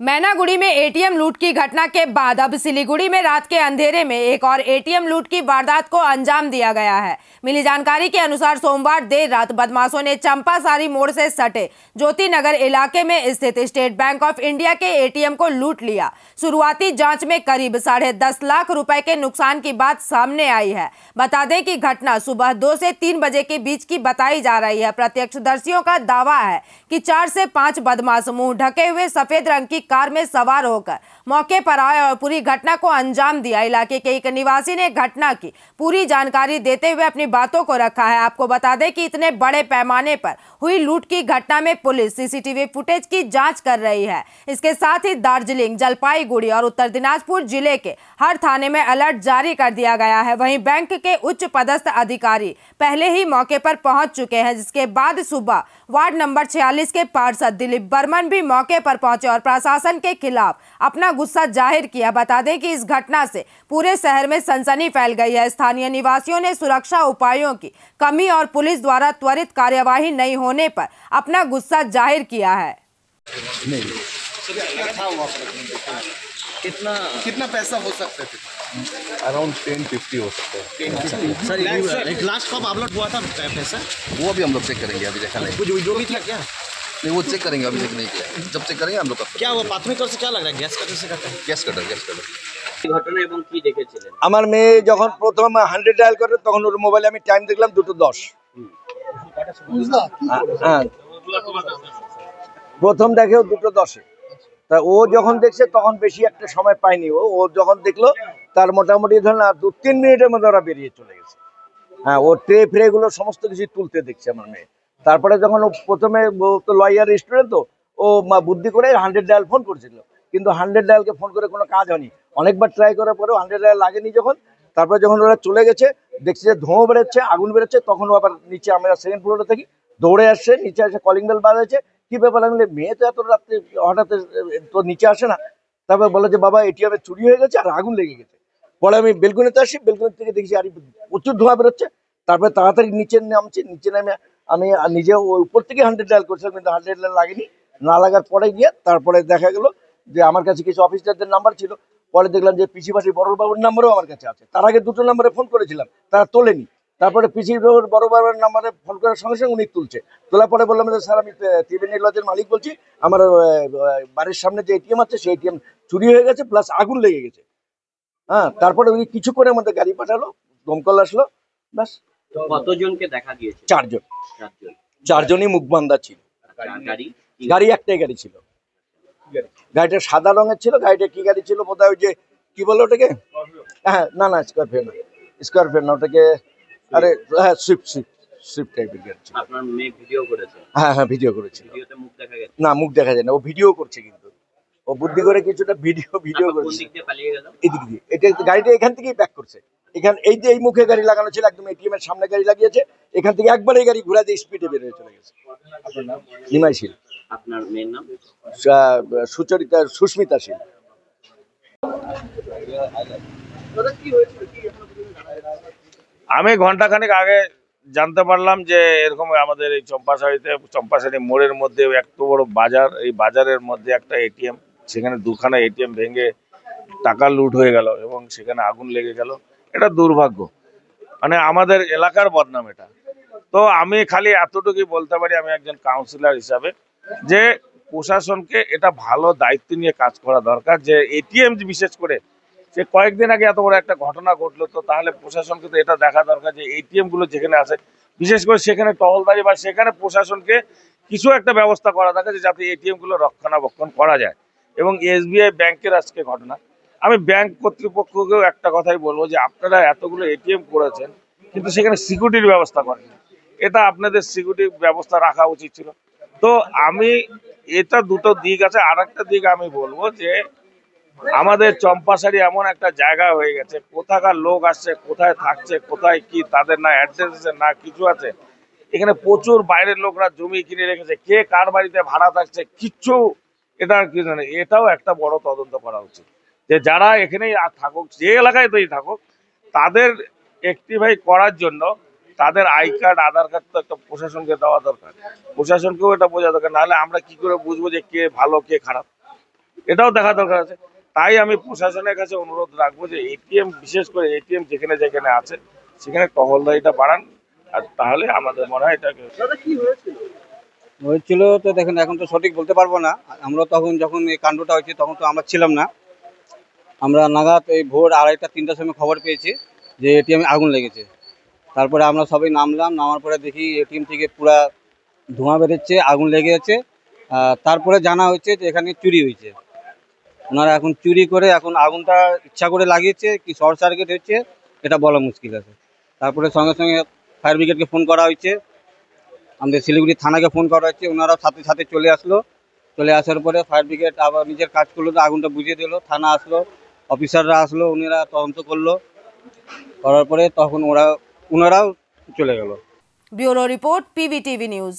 मैनागुड़ी में एटीएम लूट की घटना के बाद अब सिलीगुड़ी में रात के अंधेरे में एक और एटीएम लूट की वारदात को अंजाम दिया गया है। मिली जानकारी के अनुसार सोमवार देर रात बदमाशों ने चंपासारी मोड़ से सटे ज्योति नगर इलाके में स्थित स्टेट बैंक ऑफ इंडिया के एटीएम को लूट लिया। शुरुआती जांच में करीब 10.5 लाख रुपए के नुकसान की बात सामने आई है। बता दें कि घटना सुबह 2 से 3 बजे के बीच की बताई जा रही है। प्रत्यक्षदर्शियों का दावा है कि 4 से 5 बदमाश मुंह ढके हुए सफेद रंग की कार में सवार होकर मौके पर आए और पूरी घटना को अंजाम दिया। इलाके के एक निवासी ने घटना की पूरी जानकारी देते हुए अपनी बातों को रखा है। आपको बता दें कि इतने बड़े पैमाने पर हुई लूट की घटना में पुलिस सीसीटीवी फुटेज की जांच कर रही है। इसके साथ ही दार्जिलिंग, जलपाईगुड़ी और उत्तर दिनाजपुर जिले के हर थाने में अलर्ट जारी कर दिया गया है। वहीं बैंक के उच्च पदस्थ अधिकारी पहले ही मौके पर पहुंच चुके हैं, जिसके बाद सुबह वार्ड नंबर 46 के पार्षद दिलीप बर्मन भी मौके पर पहुंचे और प्रशासन के खिलाफ अपना गुस्सा जाहिर किया। बता दें कि इस घटना से पूरे शहर में सनसनी फैल गई है। स्थानीय निवासियों ने सुरक्षा उपायों की कमी और पुलिस द्वारा त्वरित कार्यवाही नहीं होने पर अपना गुस्सा जाहिर किया है। कितना पैसा हो सकता है? अराउंड 10-50 हो सकता है। सर एक लास्ट कब अपलोड हुआ था पैसा? वो अभी हम लोग चेक करेंगे, अभी देखा नहीं। कुछ वीडियो भी था क्या? नहीं, वो चेक करेंगे, अभी चेक नहीं किया। जब चेक करेंगे हम लोग क्या वो प्राथमिक तौर से क्या लग रहा है? गैस कटर से करता है? গ্যাস কাটার ঘটনা এবং কি দেখেছিলেন? আমার মেয়ে যখন প্রথম 100 ডায়াল করে তখন ওর মোবাইলে আমি টাইম দেখলাম 2:10। হ্যাঁ, প্রথম দেখেও 2:10। তা ও যখন দেখছে তখন বেশি একটা সময় পায়নি। ও যখন দেখলো তার মোটামুটি ধরেন 2-3 মিনিটের মধ্যে ওরা বেরিয়ে চলে গেছে। হ্যাঁ, ও ট্রে ফ্রেগুলো সমস্ত কিছু তুলতে দেখছে আমার মেয়ে। তারপরে যখন ও প্রথমে তো লয়ার স্টুডেন্ট, তো ও বুদ্ধি করে 100 ডায়াল ফোন করেছিল, কিন্তু 100 ডায়ালকে ফোন করে কোনো কাজ হয়নি। অনেকবার ট্রাই করার পরেও 100 ডায়াল লাগেনি। তারপরে যখন ওরা চলে গেছে, দেখছে যে ধোঁয়া বেরোচ্ছে, আগুন বেরোচ্ছে, তখন ও আবার নিচে, আমরা সেকেন্ড ফ্লোরে থাকি, দৌড়ে আসছে, নিচে এসে কলিং বেল বাজাচ্ছে। কি ব্যাপার? আমি মেয়ে তো এত রাত্রে হঠাৎ তো নিচে আসে না। তারপর বলে যে বাবা এটিএমে চুরি হয়ে গেছে আর আগুন লেগে গেছে। পরে আমি বেলকনিতে আসি, বেলকনি থেকে দেখছি আর প্রচুর ধোঁয়া বেরোচ্ছে। তারপরে তাড়াতাড়ি নিচে নামছি, নিচে নামে আমি নিজে ওই উপর থেকে 100 ডায়াল করছিলাম, কিন্তু 100 ডায়াল লাগেনি। না লাগার পরে গিয়ে তারপরে দেখা গেল যে আমার কাছে কিছু অফিসারদের নাম্বার ছিল। পরে দেখলাম যে পিসিপাশি বড়বাবুর নাম্বারও আমার কাছে আছে। তার আগে 2টো নাম্বারে ফোন করেছিলাম, তারা তোলেনি। তারপরে পিসিবাবুর বড়বাবুর নাম্বারে ফোন করার সঙ্গে সঙ্গে উনি তুলছে। তোলার পরে বললাম যে স্যার, আমি ত্রিবেণী লজের মালিক বলছি, আমার বাড়ির সামনে যে এটিএম আছে সেই এটিএম চুরি হয়ে গেছে, প্লাস আগুন লেগে গেছে। হ্যাঁ, তারপরে উনি কিছুক্ষণের মধ্যে গাড়ি পাঠালো, দমকল আসলো, ব্যাস। কতজনকে দেখা গিয়েছে? 4 জন। 4 জনই মুখবান্ধা ছিল। গাড়ি একটাই গাড়ি ছিল। গাড়িটা সাদা রঙের ছিল। গাড়িটা কি গাড়ি ছিল বোধহয় ওই যে কি বলে ওটাকে, হ্যাঁ না স্করপিও না, ওটাকে আরে হ্যাঁ সুইফট টাইপের গাড়ি ছিল। আপনার মেয়ে ভিডিও করেছে? হ্যাঁ ভিডিও করেছিল। ভিডিওতে মুখ দেখা গেছে? না, মুখ দেখা যায় না। ও ভিডিও করছে, কিন্তু ও বুদ্ধি করে কিছুটা ভিডিও কোন করছে। দিক দিয়ে পালিয়ে গেল? এদিক দিয়ে। এটা গাড়িটা এখান থেকেই ব্যাক করছে। এই যে এই মুখে গাড়ি লাগানো ছিল, একদম এটিএম এর সামনে গাড়ি লাগিয়েছে, এখান থেকে একবার এই গাড়ি ঘুরা দিয়ে স্পিডে বের হয়ে চলে গেছে। আপনার নাম? নিমাই শীল। আপনার মেয়ের নাম? সুচরিতা, সুস্মিতা শীল। আমি ঘন্টাখানেক আগে জানতে পারলাম যে এরকম আমাদের এই চম্পাসারি মোড়ের মধ্যে এত বড় বাজার, এই বাজারের মধ্যে একটা এটিএম, সেখানে 2খানা এটিএম ভেঙে টাকা লুট হয়ে গেল এবং সেখানে আগুন লেগে গেল। এটা দুর্ভাগ্য, মানে আমাদের এলাকার বদনাম এটা। তো আমি খালি এতটুকুই বলতে পারি, আমি একজন কাউন্সিলর হিসাবে, যে প্রশাসনকে এটা ভালো দায়িত্ব নিয়ে কাজ করা দরকার। যে এটিএম বিশেষ করে, যে কয়েকদিন আগে এত বড় একটা ঘটনা ঘটলো, তো তাহলে প্রশাসনকে তো এটা দেখা দরকার যে এটিএম গুলো যেখানে আছে, বিশেষ করে সেখানে টহলদারি বা সেখানে প্রশাসনকে কিছু একটা ব্যবস্থা করা দরকার, যাতে এটিএম গুলো রক্ষণাবেক্ষণ করা যায়। এবং এসবিআই ব্যাংকের আজকে ঘটনা, আমি ব্যাংক কর্তৃপক্ষকেও একটা কথাই বলবো যে আপনারা এতগুলো এটিএম করেছেন, কিন্তু সেখানে সিকিউরিটির ব্যবস্থা করেন। এটা আপনাদের সিকিউরিটি ব্যবস্থা রাখা উচিত ছিল। তো আমি এটা দুটো দিক আছে। আর একটা দিক আমি বলবো যে আমাদের চম্পাসারি এমন একটা জায়গা হয়ে গেছে, কোথাকার লোক আসছে, কোথায় থাকছে, কোথায় কি, তাদের না অ্যাড্রেস আছে না কিছু আছে। এখানে প্রচুর বাইরের লোকরা জমি কিনে রেখেছে, কে কার বাড়িতে ভাড়া থাকছে কিচ্ছু এটা কি জানে। এটাও একটা বড় তদন্ত করা উচিত, যে যারা এখানেই থাকুক, যে এলাকায় তৈরি থাকুক, তাদের অ্যাক্টিভাই করার জন্য তাদের আই কার্ড, আধার কার্ড তো একটা প্রশাসনকে দেওয়া দরকার। প্রশাসনকেও এটা বোঝা দরকার, নাহলে আমরা কি করে বুঝবো যে কে ভালো কে খারাপ। এটাও দেখা দরকার আছে। তাই আমি প্রশাসনের কাছে অনুরোধ রাখবো যে এটিএম, বিশেষ করে এটিএম যেখানে যেখানে আছে সেখানে টহলদারিটা বাড়ান, আর তাহলে আমাদের মনে হয় এটাকে। হয়েছিল তো দেখেন, এখন তো সঠিক বলতে পারবো না। আমরা তখন যখন এই কাণ্ডটা হয়েছে তখন তো আমরা ছিলাম না। আমরা নাগাদ এই ভোর 2:30-3টার সময় খবর পেয়েছি যে এটিএমে আগুন লেগেছে। তারপরে আমরা সবাই নামার পরে দেখি এটিএম থেকে পুরা ধোঁয়া বেরোচ্ছে, আগুন লেগে আছে। তারপরে জানা হচ্ছে যে এখানে চুরি হয়েছে। ওনারা এখন চুরি করে এখন আগুনটা ইচ্ছা করে লাগিয়েছে কি শর্ট সার্কিট হচ্ছে এটা বলা মুশকিল আছে। তারপরে সঙ্গে সঙ্গে ফায়ার ব্রিগেডকে ফোন করা হয়েছে, আমাদের শিলিগুড়ি থানাকে ফোন করা হচ্ছে, ওনারা সাথে সাথে চলে আসলো। চলে আসার পরে ফায়ার ব্রিগেড আবার নিজের কাজ করলো, তো আগুনটা বুঝিয়ে দিল। থানা আসলো, অফিসাররা আসলো, ওনারা তদন্ত করলো, করার পরে তখন ওনারাও চলে গেল। Bureau report, PVTV news.